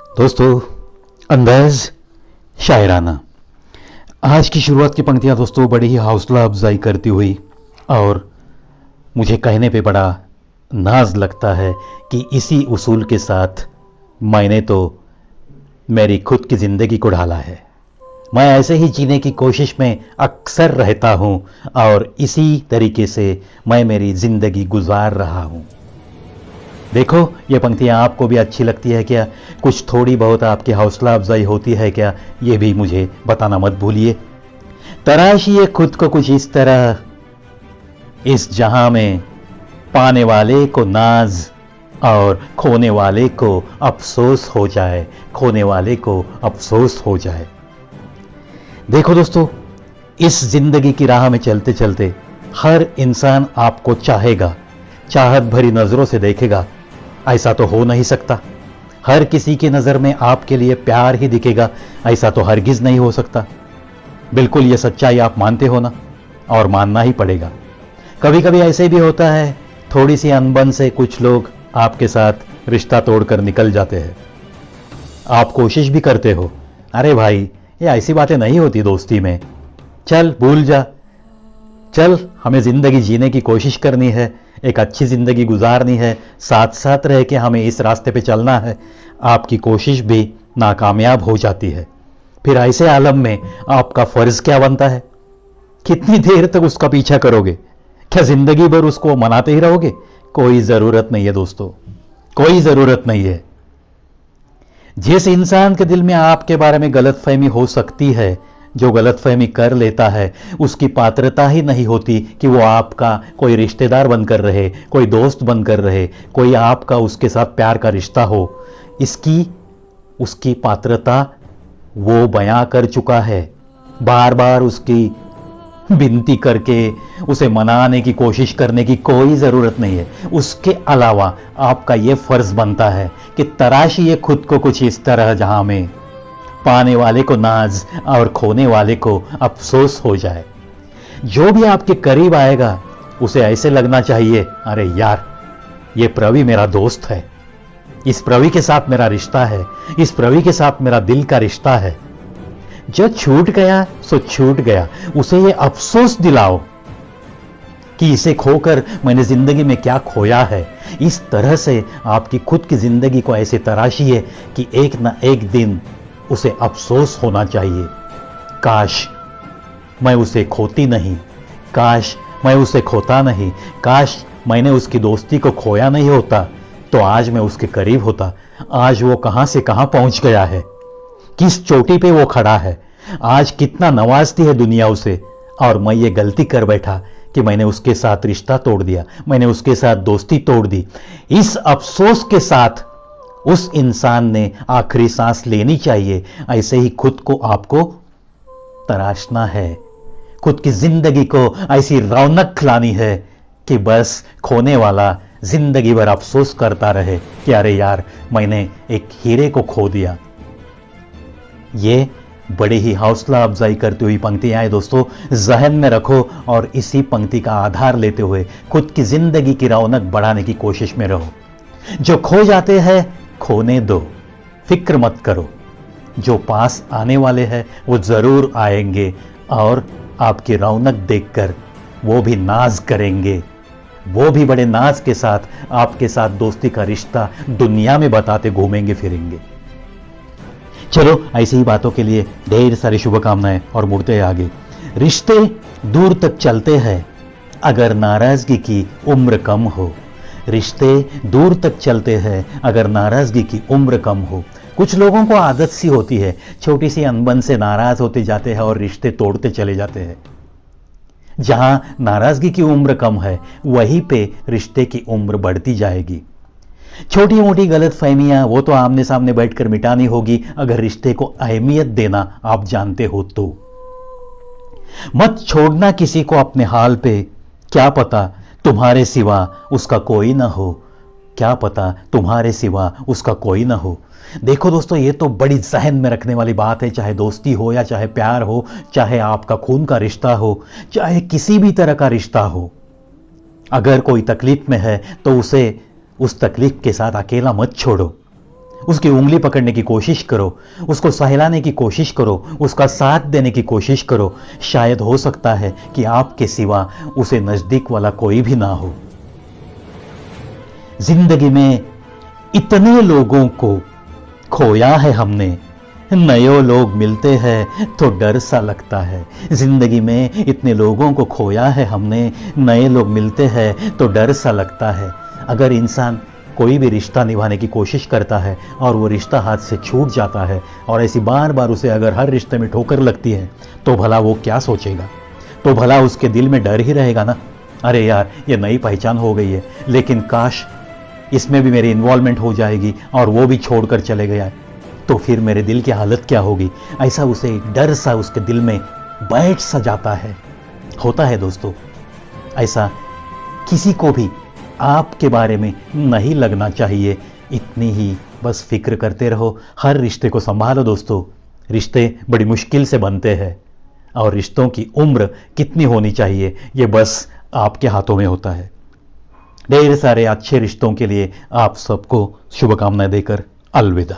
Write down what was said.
दोस्तों, अंदाज शायराना। आज की शुरुआत की पंक्तियां दोस्तों बड़ी ही हौसला अफजाई करती हुई और मुझे कहने पे बड़ा नाज लगता है कि इसी उसूल के साथ मैंने तो मेरी खुद की ज़िंदगी को ढाला है। मैं ऐसे ही जीने की कोशिश में अक्सर रहता हूं और इसी तरीके से मैं मेरी ज़िंदगी गुजार रहा हूं। देखो, ये पंक्तियां आपको भी अच्छी लगती है क्या? कुछ थोड़ी बहुत आपकी हौसला अफजाई होती है क्या? ये भी मुझे बताना मत भूलिए। तराशिए खुद को कुछ इस तरह, इस जहां में पाने वाले को नाज और खोने वाले को अफसोस हो जाए, खोने वाले को अफसोस हो जाए। देखो दोस्तों, इस जिंदगी की राह में चलते चलते हर इंसान आपको चाहेगा, चाहत भरी नजरों से देखेगा। ऐसा तो हो नहीं सकता। हर किसी की नजर में आपके लिए प्यार ही दिखेगा, ऐसा तो हरगिज नहीं हो सकता। बिल्कुल ये सच्चाई आप मानते हो ना? और मानना ही पड़ेगा। कभी कभी ऐसे भी होता है, थोड़ी सी अनबन से कुछ लोग आपके साथ रिश्ता तोड़कर निकल जाते हैं। आप कोशिश भी करते हो, अरे भाई ये ऐसी बातें नहीं होती दोस्ती में, चल भूल जा, चल हमें जिंदगी जीने की कोशिश करनी है, एक अच्छी जिंदगी गुजारनी है, साथ साथ रह के हमें इस रास्ते पे चलना है। आपकी कोशिश भी नाकामयाब हो जाती है। फिर ऐसे आलम में आपका फर्ज क्या बनता है? कितनी देर तक उसका पीछा करोगे? क्या जिंदगी भर उसको मनाते ही रहोगे? कोई जरूरत नहीं है दोस्तों, कोई जरूरत नहीं है। जिस इंसान के दिल में आपके बारे में गलतफहमी हो सकती है, जो गलतफहमी कर लेता है, उसकी पात्रता ही नहीं होती कि वो आपका कोई रिश्तेदार बनकर रहे, कोई दोस्त बनकर रहे, कोई आपका उसके साथ प्यार का रिश्ता हो। इसकी उसकी पात्रता वो बयां कर चुका है। बार बार उसकी विनती करके उसे मनाने की कोशिश करने की कोई जरूरत नहीं है। उसके अलावा आपका यह फर्ज बनता है कि तराशिए खुद को कुछ इस तरह जहां में पाने वाले को नाज और खोने वाले को अफसोस हो जाए। जो भी आपके करीब आएगा उसे ऐसे लगना चाहिए, अरे यार ये प्रवी मेरा दोस्त है, इस प्रवी के साथ मेरा रिश्ता है, इस प्रवी के साथ मेरा दिल का रिश्ता है। जो छूट गया सो छूट गया, उसे ये अफसोस दिलाओ कि इसे खोकर मैंने जिंदगी में क्या खोया है। इस तरह से आपकी खुद की जिंदगी को ऐसे तराशिए कि एक ना एक दिन उसे अफसोस होना चाहिए, काश मैं उसे खोती नहीं, काश मैं उसे खोता नहीं, काश मैंने उसकी दोस्ती को खोया नहीं होता तो आज मैं उसके करीब होता। आज वो कहां से कहां पहुंच गया है, किस चोटी पे वो खड़ा है, आज कितना नवाजती है दुनिया उसे, और मैं ये गलती कर बैठा कि मैंने उसके साथ रिश्ता तोड़ दिया, मैंने उसके साथ दोस्ती तोड़ दी। इस अफसोस के साथ उस इंसान ने आखिरी सांस लेनी चाहिए। ऐसे ही खुद को आपको तराशना है, खुद की जिंदगी को ऐसी रौनक खिलानी है कि बस खोने वाला जिंदगी भर अफसोस करता रहे कि अरे यार मैंने एक हीरे को खो दिया। ये बड़ी ही हौसला अफजाई करती हुई पंक्तियां हैं दोस्तों, जहन में रखो और इसी पंक्ति का आधार लेते हुए खुद की जिंदगी की रौनक बढ़ाने की कोशिश में रहो। जो खो जाते हैं खोने दो, फिक्र मत करो, जो पास आने वाले हैं वो जरूर आएंगे और आपकी रौनक देखकर वो भी नाज करेंगे, वो भी बड़े नाज के साथ आपके साथ दोस्ती का रिश्ता दुनिया में बताते घूमेंगे फिरेंगे। चलो ऐसी ही बातों के लिए ढेर सारी शुभकामनाएं और मुड़ते हैं आगे। रिश्ते दूर तक चलते हैं अगर नाराजगी की उम्र कम हो, रिश्ते दूर तक चलते हैं अगर नाराजगी की उम्र कम हो। कुछ लोगों को आदत सी होती है, छोटी सी अनबन से नाराज होते जाते हैं और रिश्ते तोड़ते चले जाते हैं। जहां नाराजगी की उम्र कम है वहीं पे रिश्ते की उम्र बढ़ती जाएगी। छोटी मोटी गलतफहमियां वो तो आमने सामने बैठकर मिटानी होगी अगर रिश्ते को अहमियत देना आप जानते हो तो। मत छोड़ना किसी को अपने हाल पे, क्या पता तुम्हारे सिवा उसका कोई ना हो, क्या पता तुम्हारे सिवा उसका कोई ना हो। देखो दोस्तों, ये तो बड़ी जहन में रखने वाली बात है, चाहे दोस्ती हो या चाहे प्यार हो, चाहे आपका खून का रिश्ता हो, चाहे किसी भी तरह का रिश्ता हो। अगर कोई तकलीफ में है तो उसे उस तकलीफ के साथ अकेला मत छोड़ो। उसकी उंगली पकड़ने की कोशिश करो, उसको सहलाने की कोशिश करो, उसका साथ देने की कोशिश करो। शायद हो सकता है कि आपके सिवा उसे नजदीक वाला कोई भी ना हो। जिंदगी में इतने लोगों को खोया है हमने, नए लोग मिलते हैं तो डर सा लगता है। जिंदगी में इतने लोगों को खोया है हमने, नए लोग मिलते हैं तो डर सा लगता है। अगर इंसान कोई भी रिश्ता निभाने की कोशिश करता है और वो रिश्ता हाथ से छूट जाता है और ऐसी बार बार उसे अगर हर रिश्ते में ठोकर लगती है, तो भला वो क्या सोचेगा? तो भला उसके दिल में डर ही रहेगा ना, अरे यार ये नई पहचान हो गई है, लेकिन काश इसमें भी मेरी इन्वॉल्वमेंट हो जाएगी और वो भी छोड़कर चले गया, तो फिर मेरे दिल की हालत क्या होगी? ऐसा उसे डर सा उसके दिल में बैठ सा जाता है। होता है दोस्तों, ऐसा किसी को भी आपके बारे में नहीं लगना चाहिए। इतनी ही बस फिक्र करते रहो, हर रिश्ते को संभालो दोस्तों। रिश्ते बड़ी मुश्किल से बनते हैं और रिश्तों की उम्र कितनी होनी चाहिए ये बस आपके हाथों में होता है। ढेर सारे अच्छे रिश्तों के लिए आप सबको शुभकामनाएं देकर अलविदा।